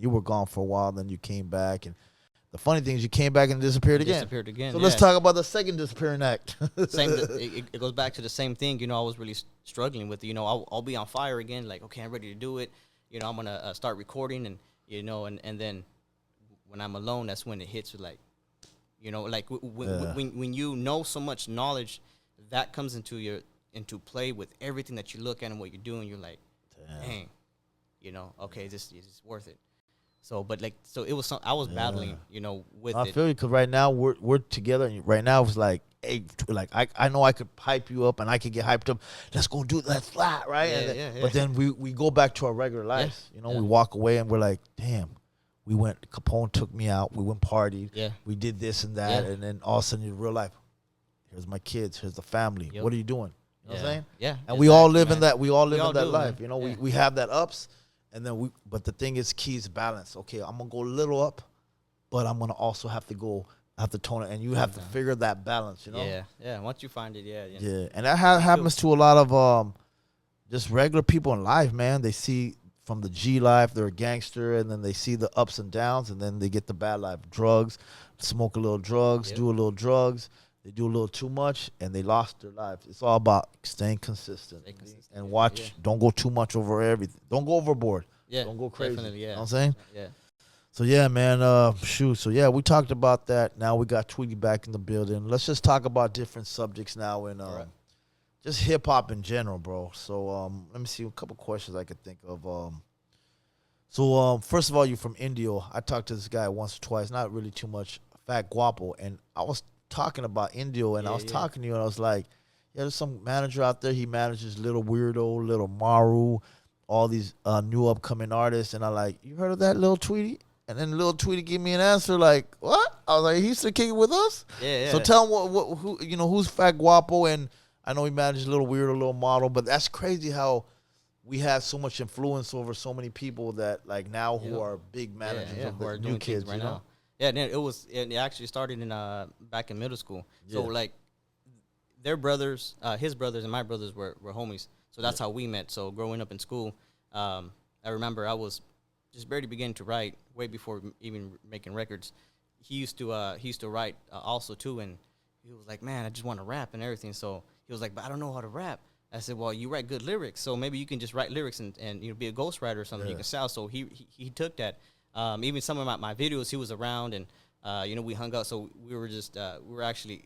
you were gone for a while, then you came back, and the funny thing is you came back and disappeared again. Disappeared again. So let's talk about the second disappearing act. It goes back to the same thing. You know, I was really struggling with. You know, I'll be on fire again. Like, okay, I'm ready to do it. You know, I'm gonna start recording, and you know, and then when I'm alone, that's when it hits with like, you know, like when you know so much knowledge, that comes into play with everything that you look at and what you're doing. You're like, dang, you know, okay, this is worth it. So, but like, so it was I was battling, you know, with I it. feel you, because right now we're together. And right now it's like, hey, like I know I could hype you up and I could get hyped up. Let's go do that flat, right? Yeah. But then we go back to our regular lives. You know, we walk away and we're like, damn, we went. Capone took me out. We went partied. Yeah. We did this and that, and then all of a sudden in real life, here's my kids. Here's the family. Yep. What are you doing? You know what I'm saying? Yeah. And exactly, we all live in man. that. We all live We all in that do, life. man. You know, Yeah. we have that ups. And then but the thing is, key is balance. Okay, I'm gonna go a little up, but I'm gonna also have to tone it, and you have to figure that balance. You know. Yeah. Once you find it, yeah. And that happens to a lot of just regular people in life, man. They see from the G life, they're a gangster, and then they see the ups and downs, and then they get the bad life, drugs, smoke a little drugs, do a little drugs. They do a little too much, and they lost their lives. It's all about staying consistent. And watch. Yeah. Don't go too much over everything. Don't go overboard. Yeah. Don't go crazy. Definitely, yeah. You know what I'm saying? Yeah. So, yeah, man, shoot. So, yeah, we talked about that. Now we got Tweety back in the building. Let's just talk about different subjects now and just hip-hop in general, bro. So, let me see a couple questions I could think of. So, first of all, you're from India. I talked to this guy once or twice, not really too much, FatGuapo, and I was talking about India, and I was talking to you, and I was like, yeah, there's some manager out there. He manages Little Weirdo, Little Maru, all these new upcoming artists. And I like, you heard of that Little Tweety? And then Little Tweety gave me an answer like, what? I was like, he's still kicking with us? Yeah. So tell him who you know, who's FatGuapo, and I know he manages Little Weirdo, Little Model, but that's crazy how we have so much influence over so many people that like now who are big managers of the new kids right you know? now. Yeah, and it actually started in back in middle school. So like their brothers, his brothers and my brothers were homies. So that's how we met. So growing up in school, I remember I was just barely beginning to write way before even making records. He used to write also too, and he was like, man, I just want to rap and everything. So he was like, but I don't know how to rap. I said, well, you write good lyrics, so maybe you can just write lyrics and you know, be a ghostwriter or something. You can sell. So he took that. Even some of my videos, he was around, and you know, we hung out. So we were just we were actually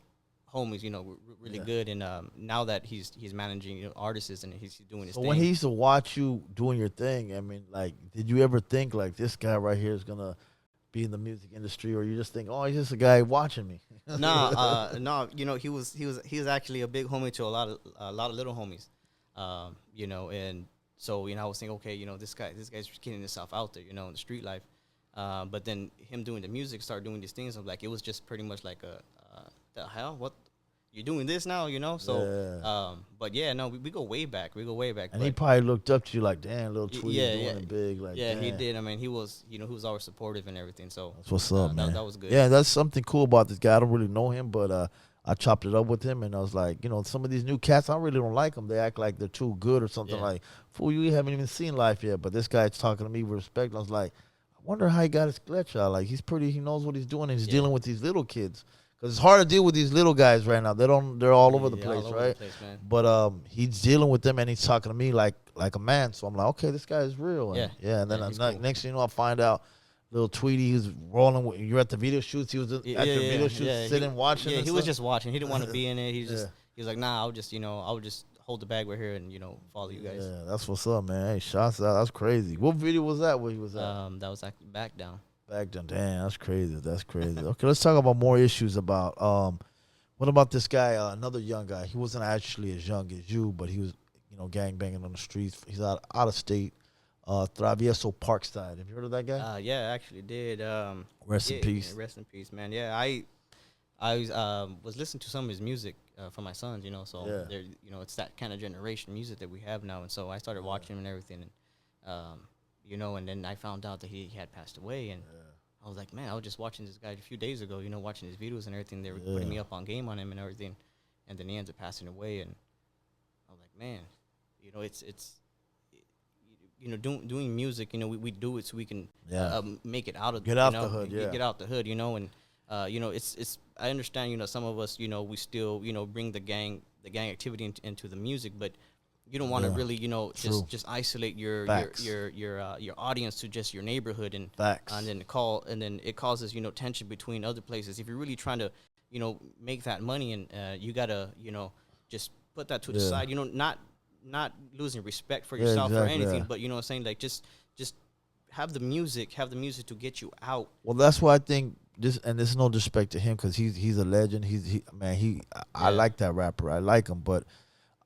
homies. You know, we're really good. And now that he's managing, you know, artists and he's doing his thing. So when he used to watch you doing your thing, I mean, like, did you ever think like this guy right here is gonna be in the music industry, or you just think, oh, he's just a guy watching me? No, you know, he was actually a big homie to a lot of little homies, you know, and so, you know, I was thinking, okay, you know, this guy's getting himself out there, you know, in the street life, but then him doing the music, start doing these things, I'm like, it was just pretty much like the hell, what? You're doing this now, you know? So, but yeah, no, we go way back. And he probably looked up to you like, damn, Little Tweety doing it big. Like, yeah, damn. he did. I mean, he was always supportive and everything. So That's what's up, man. That was good. Yeah, that's something cool about this guy. I don't really know him, but I chopped it up with him, and I was like, you know, some of these new cats, I really don't like them. They act like they're too good or something. Like, fool, you haven't even seen life yet. But this guy's talking to me with respect. I was like, I wonder how he got his glitch out. Like, he knows what he's doing, and he's dealing with these little kids. Because it's hard to deal with these little guys right now. They're all over the place, right? But he's dealing with them, and he's talking to me like a man. So I'm like, okay, this guy is real. And, and then cool. Next thing you know, I find out Little Tweety, he's rolling. You're at the video shoots. He was at the video shoots, sitting watching. Yeah, he was just watching. He didn't want to be in it. He was like, nah, I'll just hold the bag right here and, you know, follow you guys. Yeah, that's what's up, man. Hey, shots out. That's crazy. What video was that? Where he was at? That was actually Back Down. Back down. Damn, that's crazy. Okay, let's talk about more issues about what about this guy, another young guy. He wasn't actually as young as you, but he was, you know, gang banging on the streets. He's out of state. Travieso, Parkside. Have you heard of that guy? Yeah, I actually did. Rest in peace. Rest in peace, man. Yeah, I was listening to some of his music for my sons, you know, so they're, you know, it's that kind of generation music that we have now, and so I started watching him and everything, and you know, and then I found out that he had passed away, and I was like, man, I was just watching this guy a few days ago, you know, watching his videos and everything. They were putting me up on game on him and everything, and then he ends up passing away, and I was like, man, you know, it's doing music, we do it so we can make it out of get out the hood, get out the hood, and it's I understand, some of us, we still, bring the gang activity into the music, but you don't want to really, just isolate your audience to just your neighborhood and then it causes, tension between other places. If you're really trying to, make that money, and you gotta, just put that to the side, not losing respect for yourself or anything, but what I'm saying, like just have the music to get you out. Well, that's why I think this is no disrespect to him, because he's a legend. I like that rapper. I like him, but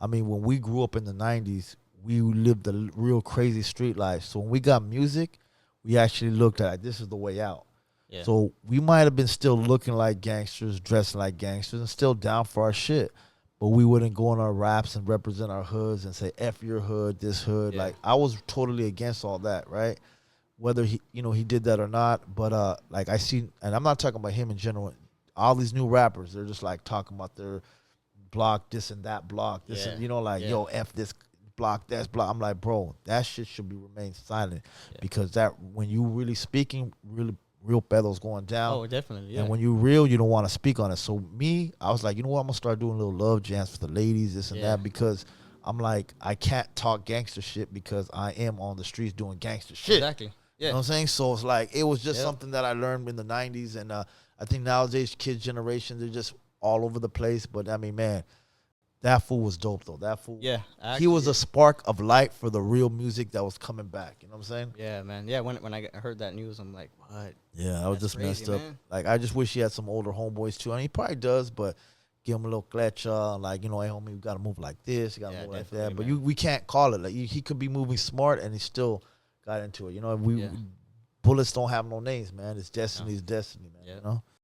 I mean, when we grew up in the 90s, we lived a real crazy street life. So when we got music, we actually looked at this is the way out. Yeah. So we might have been still looking like gangsters, dressing like gangsters, and still down for our shit. But we wouldn't go on our raps and represent our hoods and say, F your hood, this hood. Yeah. Like, I was totally against all that, right? Whether he did that or not. But, like, I see, and I'm not talking about him in general. All these new rappers, they're just, like, talking about their block, this and that block. This and, yo, F this block, that's block. I'm like, bro, that shit should remain silent. Yeah. Because that, when you really speaking, real pedos going down. Oh, definitely, yeah. And when you real, you don't want to speak on it. So I was like, you know what? I'm going to start doing little love jams for the ladies, this and that, because I'm like, I can't talk gangster shit because I am on the streets doing gangster shit. Exactly. Yeah. You know what I'm saying? So it's like, it was just something that I learned in the 90s. And I think nowadays, kids' generation, they're just all over the place. But, I mean, man, that fool was dope, though. That fool. Yeah. He was a spark of light for the real music that was coming back. You know what I'm saying? Yeah, man. Yeah, when I heard that news, I'm like, what? Yeah, I was just crazy, messed up. Man. Like, I just wish he had some older homeboys, too. And he probably does, but give him a little clecha. Like, hey, homie, we got to move like this. You got to move like that. But we can't call it. Like, he could be moving smart, and he still got into it. Bullets don't have no names, man. It's destiny, man,